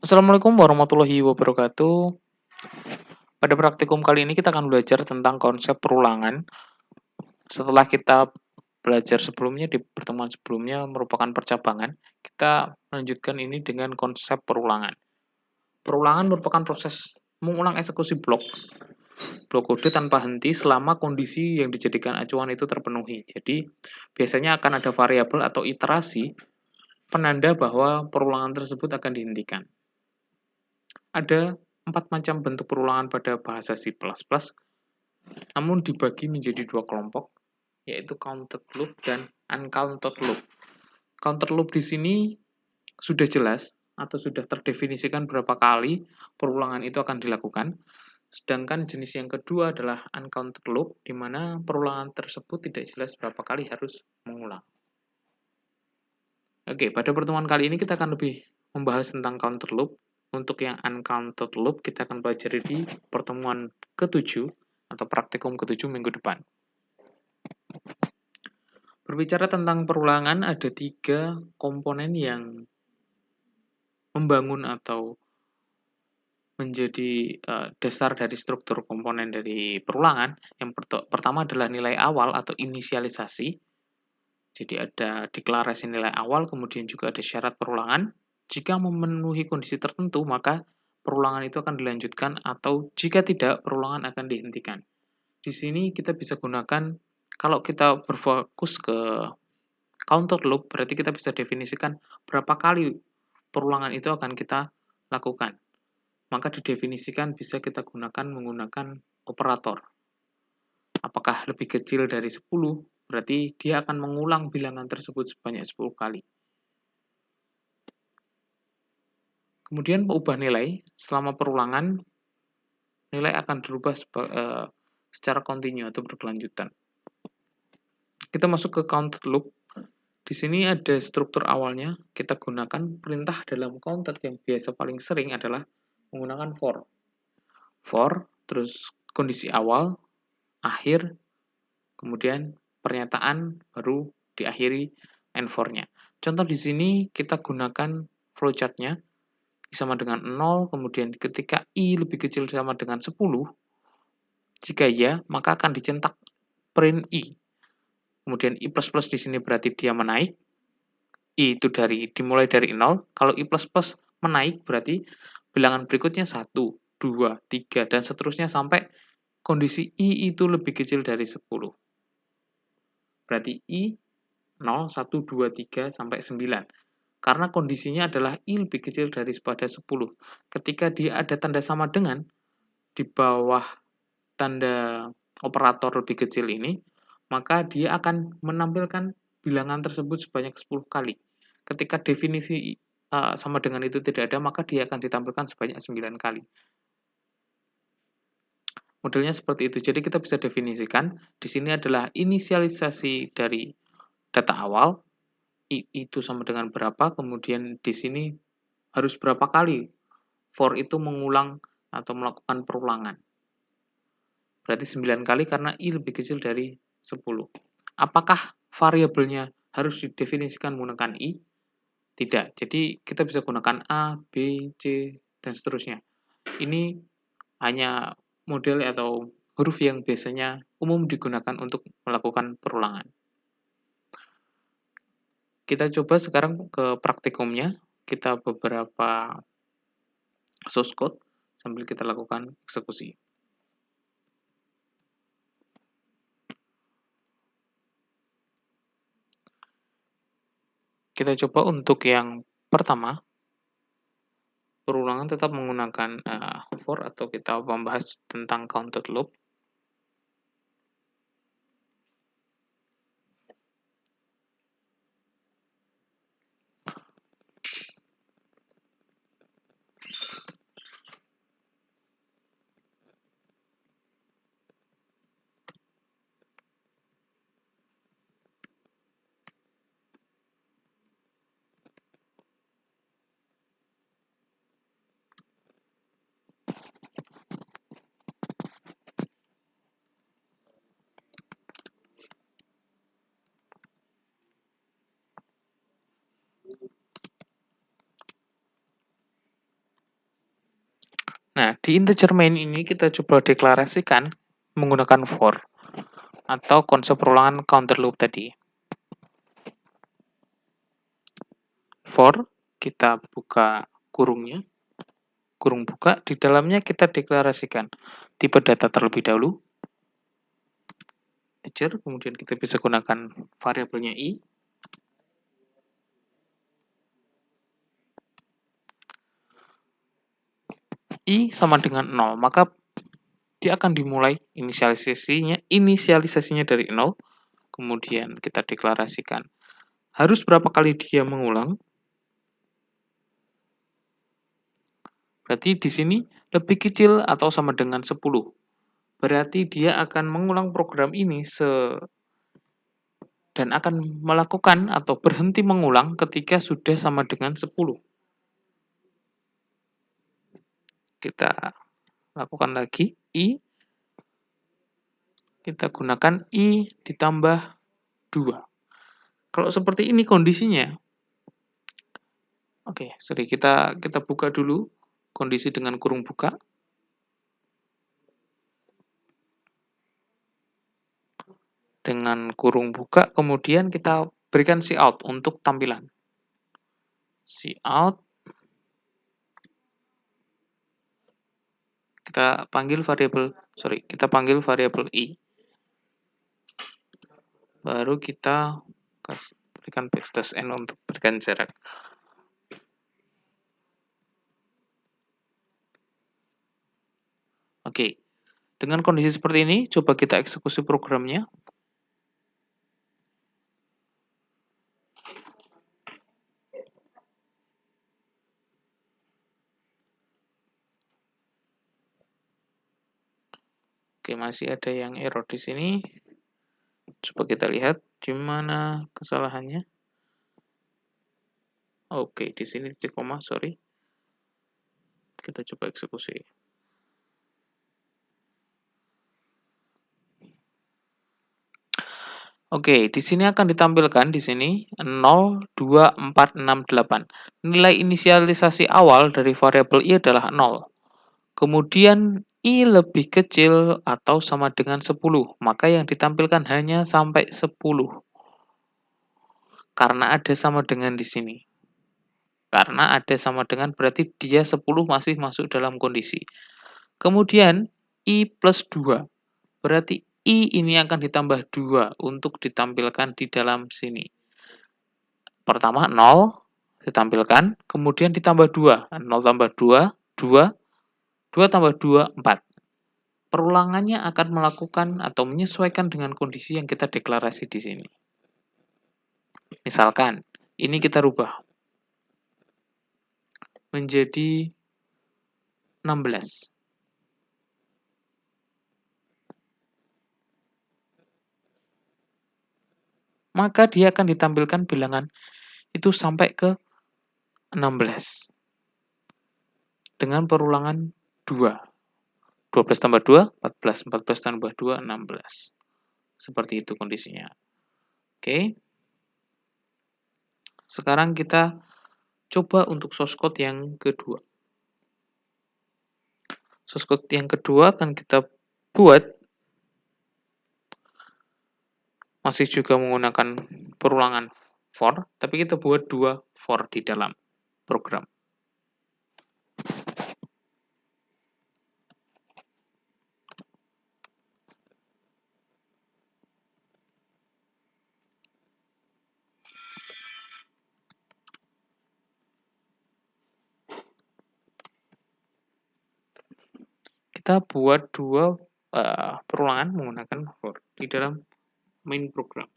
Assalamualaikum warahmatullahi wabarakatuh. Pada praktikum kali ini kita akan belajar tentang konsep perulangan. Setelah kita belajar sebelumnya di pertemuan sebelumnya merupakan percabangan, kita lanjutkan ini dengan konsep perulangan. Perulangan merupakan proses mengulang eksekusi blok kode tanpa henti selama kondisi yang dijadikan acuan itu terpenuhi. Jadi, biasanya akan ada variabel atau iterasi penanda bahwa perulangan tersebut akan dihentikan. Ada 4 macam bentuk perulangan pada bahasa C++, namun dibagi menjadi dua kelompok, yaitu counted loop dan uncounted loop. Counted loop di sini sudah jelas atau sudah terdefinisikan berapa kali perulangan itu akan dilakukan. Sedangkan jenis yang kedua adalah uncounted loop, di mana perulangan tersebut tidak jelas berapa kali harus mengulang. Oke, pada pertemuan kali ini kita akan lebih membahas tentang counted loop. Untuk yang uncounted loop, kita akan pelajari di pertemuan ke-7 atau praktikum ke-7 minggu depan. Berbicara tentang perulangan, ada 3 komponen yang membangun atau menjadi dasar dari struktur komponen dari perulangan. Yang pertama adalah nilai awal atau inisialisasi. Jadi ada deklarasi nilai awal, kemudian juga ada syarat perulangan. Jika memenuhi kondisi tertentu, maka perulangan itu akan dilanjutkan, atau jika tidak, perulangan akan dihentikan. Di sini kita bisa gunakan, kalau kita berfokus ke counter loop, berarti kita bisa definisikan berapa kali perulangan itu akan kita lakukan. Maka didefinisikan bisa kita gunakan menggunakan operator. Apakah lebih kecil dari 10, berarti dia akan mengulang bilangan tersebut sebanyak 10 kali. Kemudian ubah nilai, selama perulangan, nilai akan berubah secara kontinu atau berkelanjutan. Kita masuk ke counted loop. Di sini ada struktur awalnya, kita gunakan perintah dalam counted yang biasa paling sering adalah menggunakan for. For, terus kondisi awal, akhir, kemudian pernyataan, baru diakhiri and for-nya. Contoh di sini kita gunakan flowchart-nya, sama dengan 0, kemudian ketika i lebih kecil sama dengan 10, jika ya, maka akan dicetak print i. Kemudian i++ di sini berarti dia menaik, i itu dimulai dari 0, kalau i++ menaik berarti bilangan berikutnya 1, 2, 3, dan seterusnya sampai kondisi i itu lebih kecil dari 10. Berarti i 0, 1, 2, 3, sampai 9. Karena kondisinya adalah i lebih kecil daripada 10. Ketika dia ada tanda sama dengan, di bawah tanda operator lebih kecil ini, maka dia akan menampilkan bilangan tersebut sebanyak 10 kali. Ketika definisi sama dengan itu tidak ada, maka dia akan ditampilkan sebanyak 9 kali. Modelnya seperti itu. Jadi kita bisa definisikan, di sini adalah inisialisasi dari data awal, itu sama dengan berapa, kemudian di sini harus berapa kali for itu mengulang atau melakukan perulangan. Berarti 9 kali karena i lebih kecil dari 10. Apakah variabelnya harus didefinisikan menggunakan i? Tidak. Jadi kita bisa gunakan a, b, c, dan seterusnya. Ini hanya model atau huruf yang biasanya umum digunakan untuk melakukan perulangan. Kita coba sekarang ke praktikumnya. Kita beberapa source code sambil kita lakukan eksekusi. Kita coba untuk yang pertama, perulangan tetap menggunakan for, atau kita membahas tentang counted loop. Nah, di integer main ini kita coba deklarasikan menggunakan for atau konsep perulangan counter loop tadi. For, kita buka kurungnya, kurung buka, di dalamnya kita deklarasikan tipe data terlebih dahulu, integer, kemudian kita bisa gunakan variabelnya i, i sama dengan 0, maka dia akan dimulai inisialisasinya dari 0, kemudian kita deklarasikan harus berapa kali dia mengulang. Berarti di sini lebih kecil atau sama dengan 10. Berarti dia akan mengulang program ini dan akan melakukan atau berhenti mengulang ketika sudah sama dengan 10. Kita lakukan lagi, i, kita gunakan i ditambah 2. Kalau seperti ini kondisinya, oke, sorry, kita buka dulu kondisi dengan kurung buka. Dengan kurung buka, kemudian kita berikan cout untuk tampilan. Cout, kita panggil variabel i. Baru kita berikan backslash n untuk berikan jarak. Oke, dengan kondisi seperti ini, coba kita eksekusi programnya. Oke, masih ada yang error di sini. Coba kita lihat di mana kesalahannya. Oke, di sini titik koma, sorry. Kita coba eksekusi. Oke, di sini akan ditampilkan di sini 0, 2, 4, 6, 8. Nilai inisialisasi awal dari variabel i adalah 0. Kemudian i lebih kecil atau sama dengan 10, maka yang ditampilkan hanya sampai 10. Karena ada sama dengan di sini. Karena ada sama dengan berarti dia 10 masih masuk dalam kondisi. Kemudian i plus 2. Berarti i ini akan ditambah 2 untuk ditampilkan di dalam sini. Pertama 0 ditampilkan, kemudian ditambah 2. 0 tambah 2, 2. 2 tambah 2, 4. Perulangannya akan melakukan atau menyesuaikan dengan kondisi yang kita deklarasi di sini. Misalkan, ini kita rubah menjadi 16. Maka dia akan ditampilkan bilangan itu sampai ke 16. Dengan perulangan 2. 12 tambah 2, 14. 14 tambah 2, 16. Seperti itu kondisinya. Oke. Sekarang kita coba untuk source code yang kedua. Source code yang kedua akan kita buat masih juga menggunakan perulangan for, tapi kita buat 2 for di dalam program. Kita buat 2 perulangan menggunakan for di dalam main program.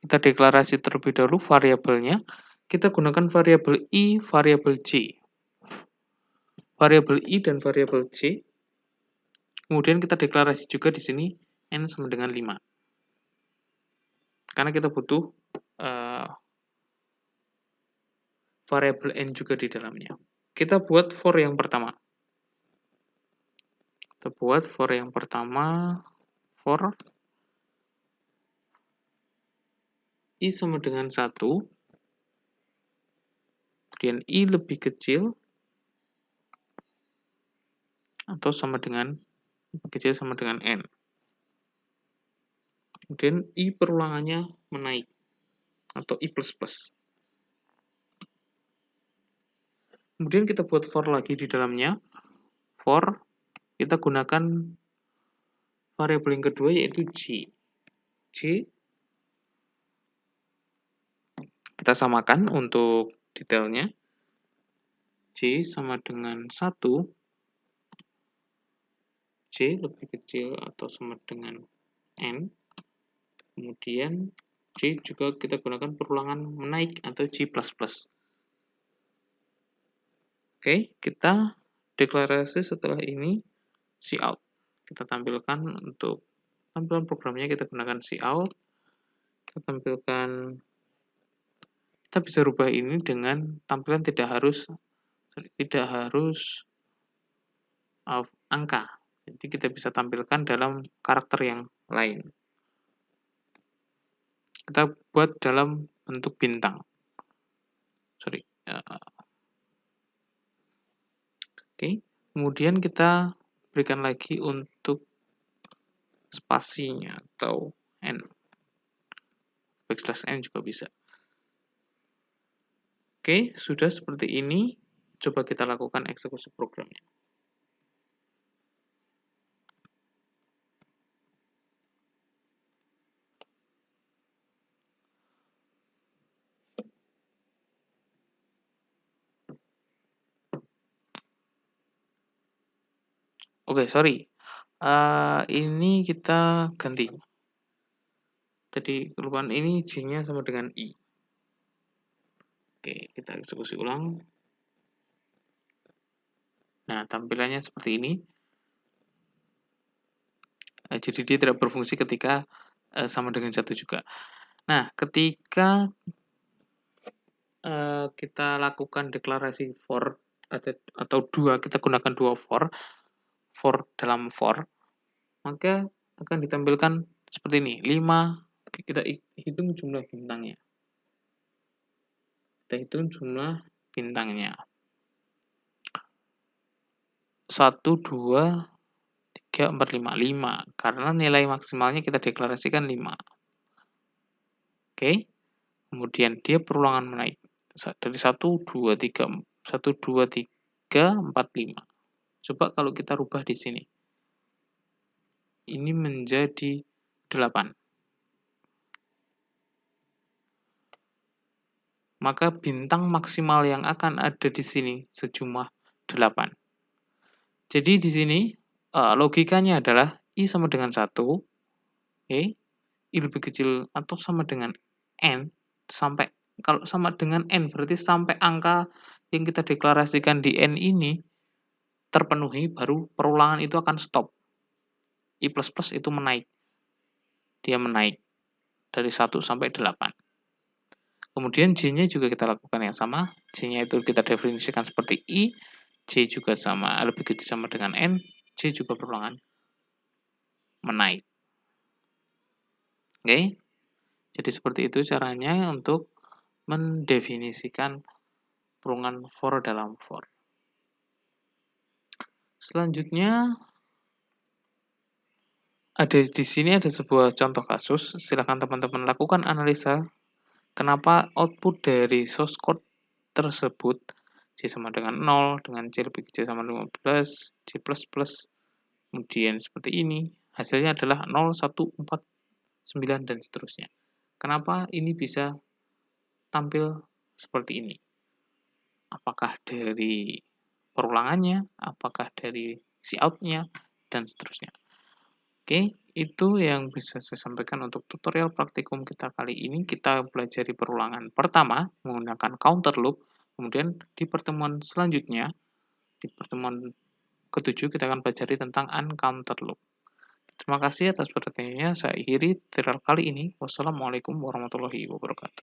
Kita deklarasi terlebih dahulu variabelnya. Kita gunakan variabel i, variabel j. Variabel i dan variabel j. Kemudian kita deklarasi juga di sini n sama dengan 5. Karena kita butuh variabel n juga di dalamnya. Kita buat for yang pertama. Kita buat for yang pertama, for i sama dengan 1, kemudian I lebih kecil atau sama dengan lebih kecil sama dengan N. Kemudian I perulangannya menaik atau I++. Kemudian kita buat for lagi di dalamnya. For, kita gunakan variabel yang kedua yaitu J. J, kita samakan untuk detailnya. J sama dengan 1, J lebih kecil atau sama dengan N. Kemudian J juga kita gunakan perulangan menaik atau J++. Oke, kita deklarasi setelah ini cout. Kita tampilkan untuk tampilan programnya, kita gunakan cout. Kita tampilkan, kita bisa rubah ini dengan tampilan tidak harus angka. Jadi kita bisa tampilkan dalam karakter yang lain. Kita buat dalam bentuk bintang. Oke, kemudian kita berikan lagi untuk spasinya atau N. Backslash N juga bisa. Oke, sudah seperti ini. Coba kita lakukan eksekusi programnya. Oke, sorry. Ini kita ganti. Jadi kelupaan ini J-nya sama dengan I. Oke, kita eksekusi ulang. Nah, tampilannya seperti ini. Jadi dia tidak berfungsi ketika sama dengan 1 juga. Nah, ketika kita lakukan deklarasi for atau kita gunakan dua for dalam for, maka akan ditampilkan seperti ini. 5, kita hitung jumlah bintangnya. Kita hitung jumlah bintangnya. 1, 2, 3, 4, 5. 5. Karena nilai maksimalnya kita deklarasikan 5. Oke. Kemudian dia perulangan menaik. Dari 1, 2, 3, 1, 2, 3, 4, 5. Coba kalau kita rubah di sini. Ini menjadi 8. Maka bintang maksimal yang akan ada di sini sejumlah 8. Jadi di sini logikanya adalah I sama dengan 1, I lebih kecil atau sama dengan N, sampai kalau sama dengan N berarti sampai angka yang kita deklarasikan di N ini terpenuhi, baru perulangan itu akan stop. I++ itu menaik. Dia menaik dari 1 sampai 8. Kemudian J-nya juga kita lakukan yang sama. J-nya itu kita definisikan seperti I. J juga sama, lebih kecil sama dengan N. J juga perulangan menaik. Oke. Jadi seperti itu caranya untuk mendefinisikan perulangan for dalam for. Selanjutnya di sini ada sebuah contoh kasus. Silakan teman-teman lakukan analisa kenapa output dari source code tersebut C sama dengan 0, dengan C lebih kecil sama 15, C++, kemudian seperti ini. Hasilnya adalah 0, 1, 4, 9, dan seterusnya. Kenapa ini bisa tampil seperti ini? Apakah dari perulangannya, apakah dari cout-nya, dan seterusnya. Oke, itu yang bisa saya sampaikan untuk tutorial praktikum kita kali ini. Kita pelajari perulangan pertama menggunakan counter loop, kemudian di pertemuan selanjutnya, di pertemuan ke-7 kita akan pelajari tentang uncounted loop. Terima kasih atas perhatiannya. Saya akhiri tutorial kali ini. Wassalamualaikum warahmatullahi wabarakatuh.